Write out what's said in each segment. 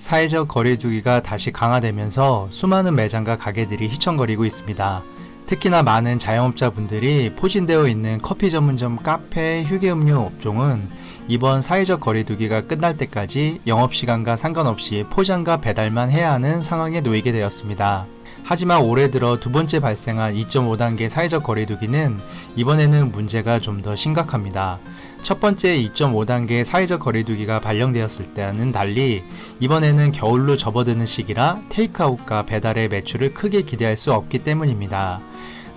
사회적 거리두기가 다시 강화되면서 수많은 매장과 가게들이 휘청거리고 있습니다. 특히나 많은 자영업자분들이 포진되어 있는 커피 전문점, 카페, 휴게음료 업종은 이번 사회적 거리두기가 끝날 때까지 영업시간과 상관없이 포장과 배달만 해야 하는 상황에 놓이게 되었습니다. 하지만 올해 들어 두 번째 발생한 2.5단계 사회적 거리두기는 이번에는 문제가 좀 더 심각합니다. 첫 번째 2.5단계 사회적 거리두기가 발령되었을 때와는 달리 이번에는 겨울로 접어드는 시기라 테이크아웃과 배달의 매출을 크게 기대할 수 없기 때문입니다.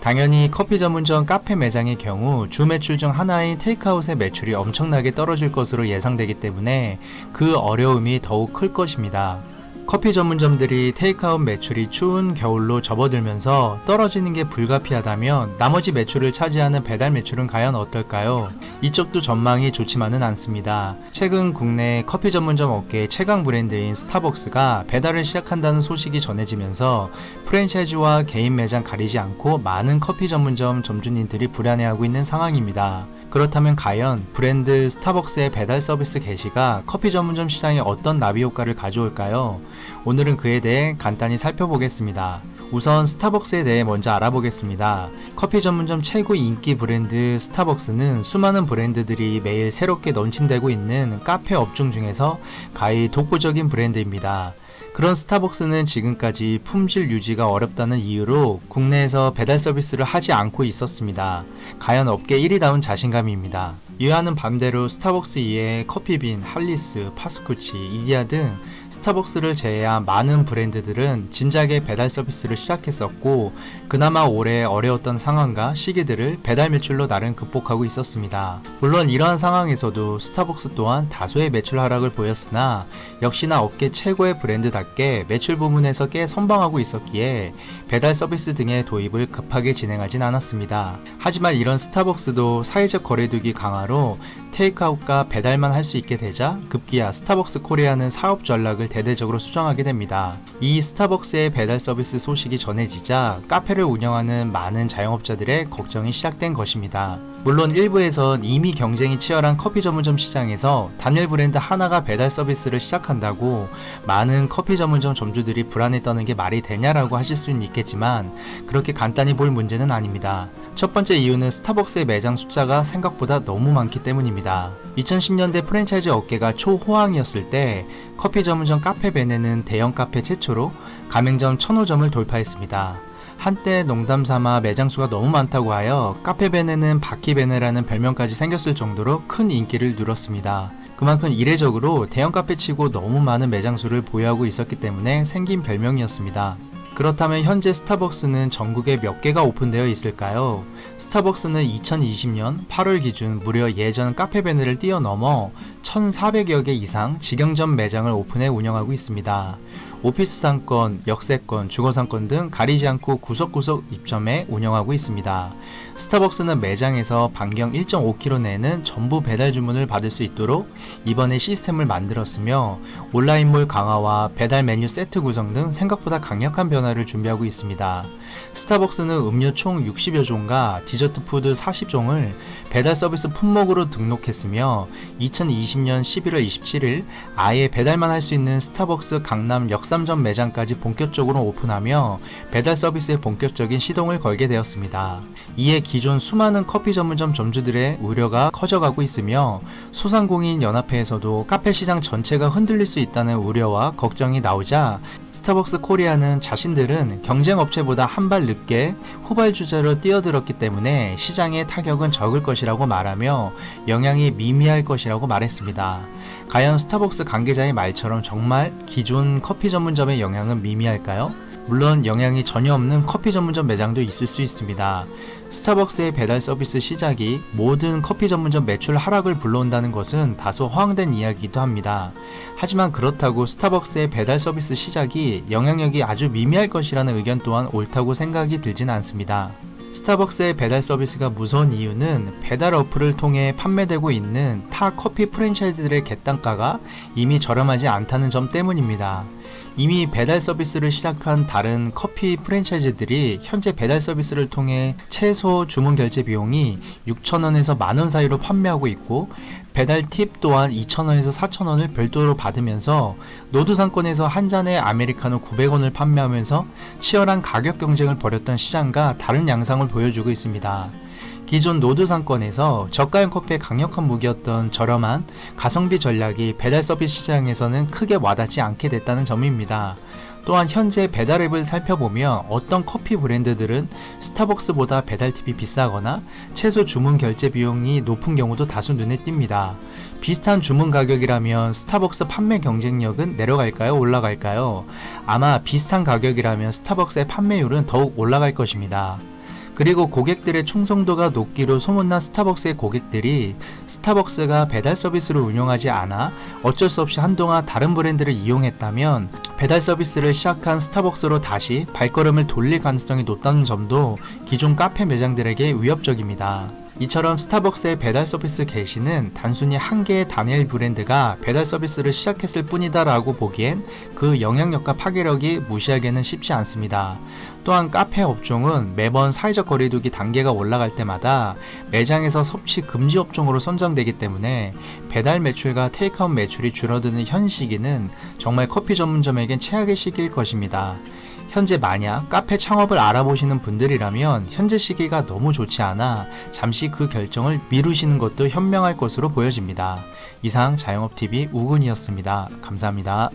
당연히 커피 전문점 카페 매장의 경우 주 매출 중 하나인 테이크아웃의 매출이 엄청나게 떨어질 것으로 예상되기 때문에 그 어려움이 더욱 클 것입니다. 커피 전문점들이 테이크아웃 매출이 추운 겨울로 접어들면서 떨어지는 게 불가피하다면 나머지 매출을 차지하는 배달 매출은 과연 어떨까요? 이쪽도 전망이 좋지만은 않습니다. 최근 국내 커피 전문점 업계의 최강 브랜드인 스타벅스가 배달을 시작한다는 소식이 전해지면서 프랜차이즈와 개인 매장 가리지 않고 많은 커피 전문점 점주님들이 불안해하고 있는 상황입니다. 그렇다면 과연 브랜드 스타벅스의 배달 서비스 개시가 커피 전문점 시장에 어떤 나비 효과를 가져올까요? 오늘은 그에 대해 간단히 살펴보겠습니다. 우선 스타벅스에 대해 먼저 알아보겠습니다. 커피 전문점 최고 인기 브랜드 스타벅스는 수많은 브랜드들이 매일 새롭게 런칭되고 있는 카페 업종 중에서 가히 독보적인 브랜드입니다. 그런 스타벅스는 지금까지 품질 유지가 어렵다는 이유로 국내에서 배달 서비스를 하지 않고 있었습니다. 과연 업계 1위다운 자신감입니다. 이와는 반대로 스타벅스 이외에 커피빈, 할리스, 파스쿠치, 이디야 등 스타벅스를 제외한 많은 브랜드들은 진작에 배달 서비스를 시작했었고 그나마 올해 어려웠던 상황과 시기들을 배달 매출로 나름 극복하고 있었습니다. 물론 이러한 상황에서도 스타벅스 또한 다소의 매출 하락을 보였으나 역시나 업계 최고의 브랜드답게 매출 부문에서 꽤 선방하고 있었기에 배달 서비스 등의 도입을 급하게 진행하진 않았습니다. 하지만 이런 스타벅스도 사회적 거리두기 강화로 테이크아웃과 배달만 할 수 있게 되자 급기야 스타벅스 코리아는 사업 전략을 대대적으로 수정하게 됩니다. 이 스타벅스의 배달 서비스 소식이 전해지자 카페를 운영하는 많은 자영업자들의 걱정이 시작된 것입니다. 물론 일부에선 이미 경쟁이 치열한 커피 전문점 시장에서 단일 브랜드 하나가 배달 서비스를 시작한다고 많은 커피 전문점 점주들이 불안했다는 게 말이 되냐라고 하실 수는 있겠지만 그렇게 간단히 볼 문제는 아닙니다. 첫 번째 이유는 스타벅스의 매장 숫자가 생각보다 너무 많기 때문입니다. 2010년대 프랜차이즈 업계가 초호황이었을 때 커피 전문점 카페벤에는 대형 카페 최초로 가맹점 1000호점을 돌파했습니다. 한때 농담삼아 매장 수가 너무 많다고 하여 카페벤에는 바퀴베네라는 별명까지 생겼을 정도로 큰 인기를 누렸습니다. 그만큼 이례적으로 대형 카페치고 너무 많은 매장 수를 보유하고 있었기 때문에 생긴 별명이었습니다. 그렇다면 현재 스타벅스는 전국에 몇 개가 오픈되어 있을까요? 스타벅스는 2020년 8월 기준 무려 예전 카페베네를 뛰어넘어 1,400여 개 이상 직영점 매장을 오픈해 운영하고 있습니다. 오피스 상권, 역세권, 주거상권 등 가리지 않고 구석구석 입점해 운영하고 있습니다. 스타벅스는 매장에서 반경 1.5km 내에는 전부 배달 주문을 받을 수 있도록 이번에 시스템을 만들었으며 온라인몰 강화와 배달 메뉴 세트 구성 등 생각보다 강력한 변화를 준비하고 있습니다. 스타벅스는 음료 총 60여 종과 디저트 푸드 40종을 배달 서비스 품목으로 등록했으며 2020년 11월 27일 아예 배달만 할 수 있는 스타벅스 강남 역삼점 매장까지 본격적으로 오픈하며 배달 서비스에 본격적인 시동을 걸게 되었습니다. 이에 기존 수많은 커피 전문점 점주들의 우려가 커져가고 있으며 소상공인 연합회에서도 카페 시장 전체가 흔들릴 수 있다는 우려와 걱정이 나오자 스타벅스 코리아는 자신들은 경쟁 업체보다 한 발 늦게 후발주자로 뛰어들었기 때문에 시장의 타격은 적을 것이라고 말하며 영향이 미미할 것이라고 말했습니다. 과연 스타벅스 관계자의 말처럼 정말 기존 커피 전문점의 영향은 미미할까요? 물론 영향이 전혀 없는 커피 전문점 매장도 있을 수 있습니다. 스타벅스의 배달 서비스 시작이 모든 커피 전문점 매출 하락을 불러온다는 것은 다소 허황된 이야기이기도 합니다. 하지만 그렇다고 스타벅스의 배달 서비스 시작이 영향력이 아주 미미할 것이라는 의견 또한 옳다고 생각이 들진 않습니다. 스타벅스의 배달 서비스가 무서운 이유는 배달 어플을 통해 판매되고 있는 타 커피 프랜차이즈들의 객단가가 이미 저렴하지 않다는 점 때문입니다. 이미 배달 서비스를 시작한 다른 커피 프랜차이즈들이 현재 배달 서비스를 통해 최소 주문 결제 비용이 6,000원에서 만원 사이로 판매하고 있고 배달 팁 또한 2,000원에서 4,000원을 별도로 받으면서 노두상권에서 한 잔에 아메리카노 900원을 판매하면서 치열한 가격 경쟁을 벌였던 시장과 다른 양상을 보여주고 있습니다. 기존 노두상권에서 저가형 커피의 강력한 무기였던 저렴한 가성비 전략이 배달 서비스 시장에서는 크게 와닿지 않게 됐다는 점입니다. 또한 현재 배달앱을 살펴보면 어떤 커피 브랜드들은 스타벅스보다 배달팁이 비싸거나 최소 주문 결제 비용이 높은 경우도 다수 눈에 띕니다. 비슷한 주문 가격이라면 스타벅스 판매 경쟁력은 내려갈까요? 올라갈까요? 아마 비슷한 가격이라면 스타벅스의 판매율은 더욱 올라갈 것입니다. 그리고 고객들의 충성도가 높기로 소문난 스타벅스의 고객들이 스타벅스가 배달 서비스를 운영하지 않아 어쩔 수 없이 한동안 다른 브랜드를 이용했다면 배달 서비스를 시작한 스타벅스로 다시 발걸음을 돌릴 가능성이 높다는 점도 기존 카페 매장들에게 위협적입니다. 이처럼 스타벅스의 배달 서비스 개시는 단순히 한 개의 단일 브랜드가 배달 서비스를 시작했을 뿐이다 라고 보기엔 그 영향력과 파괴력이 무시하기는 쉽지 않습니다. 또한 카페 업종은 매번 사회적 거리두기 단계가 올라갈 때마다 매장에서 섭취 금지 업종으로 선정되기 때문에 배달 매출과 테이크아웃 매출이 줄어드는 현 시기는 정말 커피 전문점에겐 최악의 시기일 것입니다. 현재 만약 카페 창업을 알아보시는 분들이라면 현재 시기가 너무 좋지 않아 잠시 그 결정을 미루시는 것도 현명할 것으로 보여집니다. 이상 자영업TV 우근이었습니다. 감사합니다.